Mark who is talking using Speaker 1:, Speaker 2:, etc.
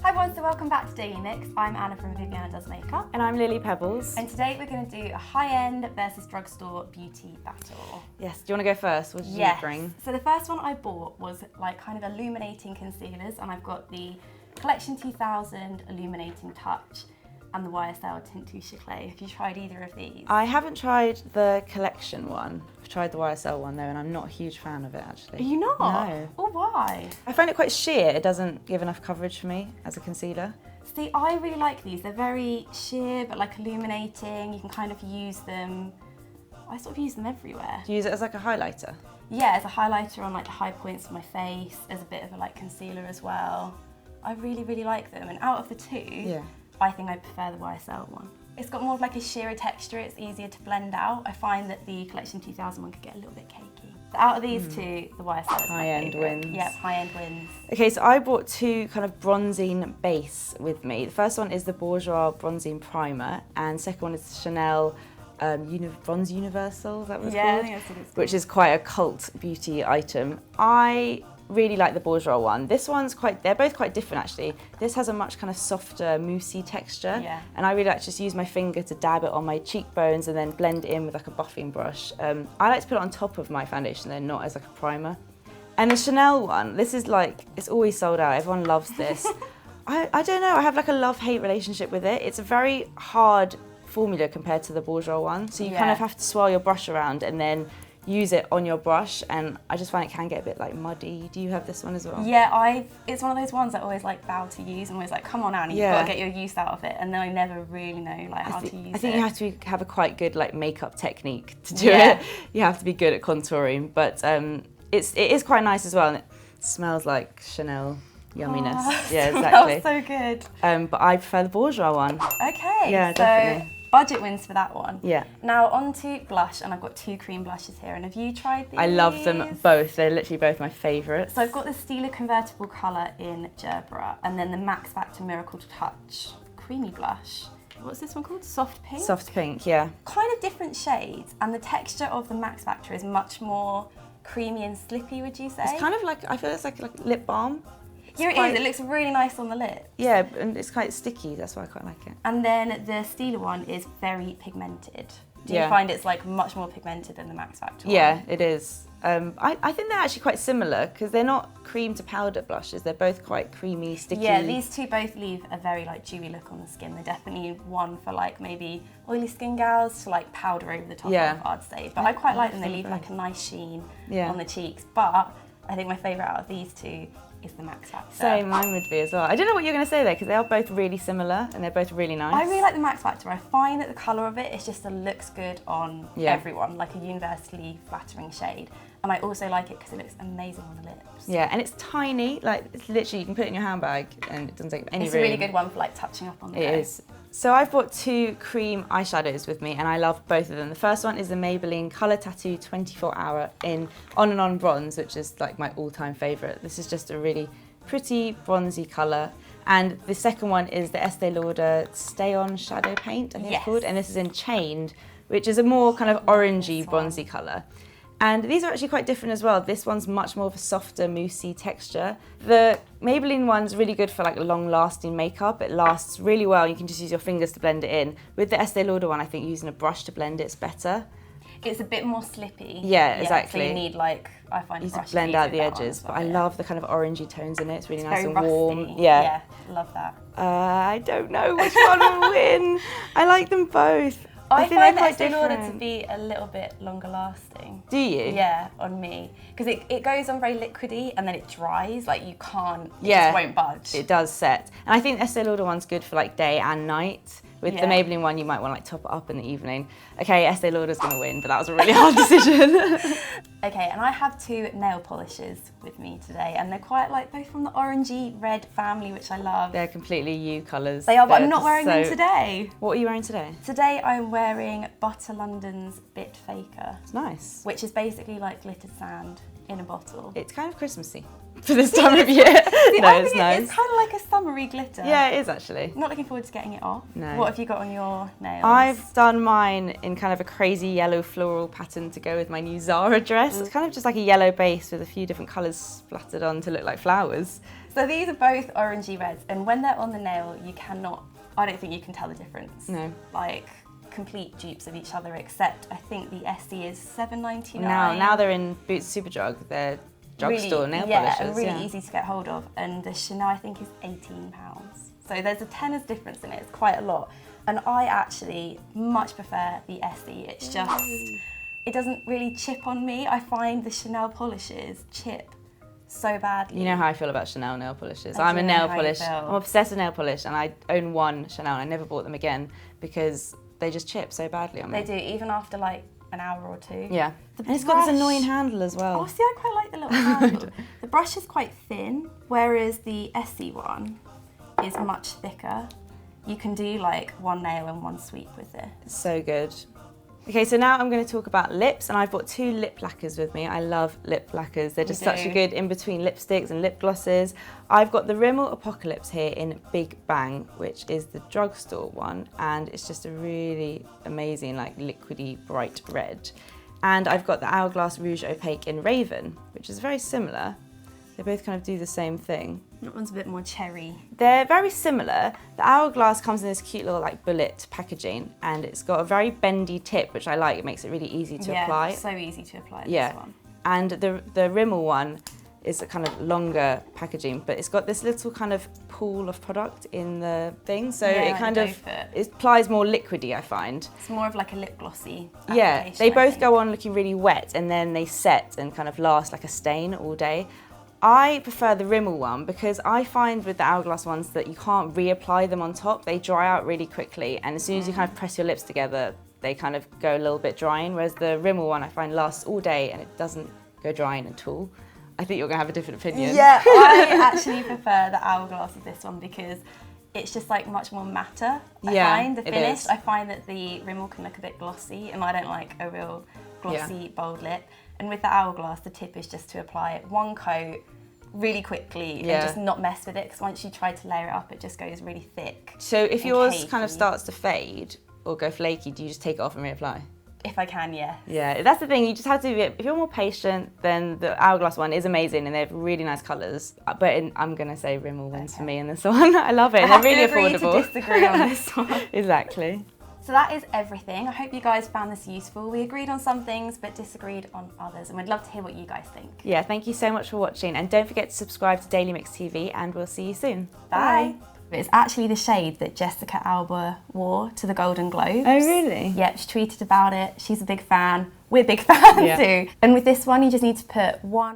Speaker 1: Hi everyone, so welcome back to DailyMix. I'm Anna from Vivianna Does Makeup.
Speaker 2: And I'm Lily Pebbles.
Speaker 1: And today we're going to do a high-end versus drugstore beauty battle.
Speaker 2: Yes, do you want to go first? What did you bring?
Speaker 1: So the first one I bought was like kind of illuminating concealers, and I've got the Collection 2000 Illuminating Touch and the YSL Tint Touche Clay. Have you tried either of these?
Speaker 2: I haven't tried the collection one. I've tried the YSL one though, and I'm not a huge fan of it actually.
Speaker 1: Are you not?
Speaker 2: No.
Speaker 1: Oh, why?
Speaker 2: I find it quite sheer. It doesn't give enough coverage for me as a concealer.
Speaker 1: See, I really like these. They're very sheer but like illuminating. You can kind of use them. I sort of use them everywhere.
Speaker 2: Do you use it as like a highlighter?
Speaker 1: Yeah, as a highlighter on like the high points of my face, as a bit of a like concealer as well. I really, really like them. And out of the two, I think I prefer the YSL one. It's got more of like a sheerer texture, it's easier to blend out. I find that the Collection 2000 one could get a little bit cakey. So out of these two, the YSL is
Speaker 2: high-end wins.
Speaker 1: Yep, high-end wins.
Speaker 2: Okay, so I bought two kind of bronzing base with me. The first one is the Bourjois Bronzing Primer, and second one is the Chanel Bronze Universal, is that what it's called?
Speaker 1: I think that's what it's called.
Speaker 2: Which is quite a cult beauty item. I really like the Bourjois one. This one's they're both quite different actually. This has a much kind of softer, moussey texture.
Speaker 1: Yeah.
Speaker 2: And I really like to just use my finger to dab it on my cheekbones and then blend it in with like a buffing brush. I like to put it on top of my foundation though, not as like a primer. And the Chanel one, this is like, it's always sold out. Everyone loves this. I don't know, I have like a love-hate relationship with it. It's a very hard formula compared to the Bourjois one. So you kind of have to swirl your brush around and then use it on your brush, and I just find it can get a bit like muddy. Do you have this one as well?
Speaker 1: Yeah, it's one of those ones I always like vow to use. I'm always like, come on Annie, you've got to get your use out of it, and then I never really know like how to use it.
Speaker 2: I think you have to have a quite good like makeup technique to do it. You have to be good at contouring, but it is quite nice as well, and it smells like Chanel yumminess. Yeah, exactly.
Speaker 1: Smells so good.
Speaker 2: But I prefer the Bourjois one.
Speaker 1: Okay,
Speaker 2: yeah,
Speaker 1: so
Speaker 2: definitely.
Speaker 1: Budget wins for that one.
Speaker 2: Yeah.
Speaker 1: Now on to blush, and I've got two cream blushes here, and have you tried these?
Speaker 2: I love them both. They're literally both my favourites.
Speaker 1: So I've got the Stila Convertible Colour in Gerbera, and then the Max Factor Miracle Touch creamy blush. What's this one called? Soft Pink?
Speaker 2: Soft Pink, yeah. Kind
Speaker 1: of different shades, and the texture of the Max Factor is much more creamy and slippy, would you say?
Speaker 2: It's kind of like, I feel it's like lip balm.
Speaker 1: Yeah, it is. It looks really nice on the lips.
Speaker 2: Yeah, and it's quite sticky. That's why I quite like it.
Speaker 1: And then the Stila one is very pigmented. Do you find it's like much more pigmented than the Max Factor one?
Speaker 2: Yeah, it is. I think they're actually quite similar because they're not cream to powder blushes. They're both quite creamy, sticky.
Speaker 1: Yeah, these two both leave a very like dewy look on the skin. They're definitely one for like maybe oily skin gals to like powder over the top of, I'd say. But I quite like them. They leave like a nice sheen on the cheeks. But I think my favourite out of these two is the Max Factor.
Speaker 2: Same, mine would be as well. I don't know what you're going to say there because they are both really similar and they're both really nice.
Speaker 1: I really like the Max Factor. I find that the colour of it looks good on everyone, like a universally flattering shade. And I also like it because it looks amazing on the lips.
Speaker 2: Yeah, and it's tiny, like it's literally, you can put it in your handbag and it doesn't take any room.
Speaker 1: It's a really good one for like touching up on the
Speaker 2: It is. So I've bought two cream eyeshadows with me and I love both of them. The first one is the Maybelline Colour Tattoo 24 Hour in On and On Bronze, which is like my all-time favourite. This is just a really pretty bronzy colour. And the second one is the Estee Lauder Stay On Shadow Paint, I think it's called. And this is in Chained, which is a more kind of orangey, bronzy colour. And these are actually quite different as well. This one's much more of a softer, moussey texture. The Maybelline one's really good for like long-lasting makeup. It lasts really well. You can just use your fingers to blend it in. With the Estee Lauder one, I think using a brush to blend it's better.
Speaker 1: It's a bit more slippy.
Speaker 2: Yeah, exactly.
Speaker 1: So you need like, I find
Speaker 2: you need to blend out the edges. But I love the kind of orangey tones in it. It's really nice and
Speaker 1: rusty.
Speaker 2: warm.
Speaker 1: Yeah, love that.
Speaker 2: I don't know which one will win. I like them both.
Speaker 1: I
Speaker 2: think
Speaker 1: find
Speaker 2: they're quite
Speaker 1: Estee Lauder to
Speaker 2: different.
Speaker 1: be a little bit longer lasting.
Speaker 2: Do you?
Speaker 1: Yeah, on me. Because it goes on very liquidy and then it dries, like you can't, it just won't budge.
Speaker 2: It does set. And I think the Estee Lauder one's good for like day and night. With the Maybelline one, you might want to like top it up in the evening. Okay, Estee Lauder's going to win, but that was a really hard decision.
Speaker 1: Okay, and I have two nail polishes with me today, and they're quite like both from the orangey red family, which I love.
Speaker 2: They're completely you colours.
Speaker 1: They are, but I'm not wearing them today.
Speaker 2: What are you wearing today?
Speaker 1: Today I'm wearing Butter London's Bit Faker.
Speaker 2: It's nice.
Speaker 1: Which is basically like glittered sand in a bottle.
Speaker 2: It's kind of Christmassy. for this time of year. No, it's nice.
Speaker 1: It's kind of like a summery glitter.
Speaker 2: Yeah, it is actually.
Speaker 1: Not looking forward to getting it off.
Speaker 2: No.
Speaker 1: What have you got on your nails?
Speaker 2: I've done mine in kind of a crazy yellow floral pattern to go with my new Zara dress. It's kind of just like a yellow base with a few different colours splattered on to look like flowers.
Speaker 1: So these are both orangey reds, and when they're on the nail, I don't think you can tell the difference.
Speaker 2: No.
Speaker 1: Like, complete dupes of each other, except I think the SE is £7.99.
Speaker 2: Now they're in Boots Superdrug. They're drugstore nail polishes.
Speaker 1: Really easy to get hold of, and the Chanel I think is £18. So there's a tenner's difference in it. It's quite a lot, and I actually much prefer the SE. It's just, it doesn't really chip on me. I find the Chanel polishes chip so badly.
Speaker 2: You know how I feel about Chanel nail polishes. I'm a nail polish. I'm obsessed with nail polish, and I own one Chanel, and I never bought them again because they just chip so badly on me.
Speaker 1: They do, even after like an hour or two.
Speaker 2: Yeah. And it's got this annoying handle as well.
Speaker 1: Oh, see, I quite like the little handle. The brush is quite thin, whereas the SE one is much thicker. You can do like one nail and one sweep with it.
Speaker 2: It's so good. Okay, so now I'm going to talk about lips, and I've brought 2 lip lacquers with me. I love lip lacquers. They're just such a good in-between lipsticks and lip glosses. I've got the Rimmel Apocalypse here in Big Bang, which is the drugstore one, and it's just a really amazing, like, liquidy, bright red. And I've got the Hourglass Rouge Opaque in Raven, which is very similar. They both kind of do the same thing.
Speaker 1: That one's a bit more cherry.
Speaker 2: They're very similar. The Hourglass comes in this cute little like bullet packaging, and it's got a very bendy tip, which I like. It makes it really easy to apply.
Speaker 1: Yeah, so easy to apply
Speaker 2: this
Speaker 1: one.
Speaker 2: And the Rimmel one is a kind of longer packaging, but it's got this little kind of pool of product in the thing, so it kind of it applies more liquidy, I find.
Speaker 1: It's more of like a lip glossy application.
Speaker 2: Yeah, they both go on looking really wet, and then they set and kind of last like a stain all day. I prefer the Rimmel one because I find with the Hourglass ones that you can't reapply them on top. They dry out really quickly, and as soon as you kind of press your lips together, they kind of go a little bit drying, whereas the Rimmel one I find lasts all day and it doesn't go drying at all. I think you're going to have a different opinion.
Speaker 1: Yeah, I actually prefer the Hourglass of this one because it's just like much more matte, I find, the finish. I find that the Rimmel can look a bit glossy, and I don't like a real glossy, bold lip. And with the Hourglass, the tip is just to apply it one coat really quickly and just not mess with it, because once you try to layer it up, it just goes really thick.
Speaker 2: So if yours kind of starts to fade or go flaky, do you just take it off and reapply?
Speaker 1: If I can, yeah.
Speaker 2: Yeah, that's the thing, you just have to be, if you're more patient, then the Hourglass one is amazing and they have really nice colours. But I'm going to say Rimmel wins for me in this one. I love it, and they're really affordable.
Speaker 1: I have to disagree on this one.
Speaker 2: Exactly.
Speaker 1: So that is everything. I hope you guys found this useful. We agreed on some things but disagreed on others, and we'd love to hear what you guys think.
Speaker 2: Yeah, thank you so much for watching, and don't forget to subscribe to DailyMix TV, and we'll see you soon.
Speaker 1: Bye. It's actually the shade that Jessica Alba wore to the Golden Globes.
Speaker 2: Oh really?
Speaker 1: Yep, she tweeted about it. She's a big fan. We're big fans too. And with this one, you just need to put one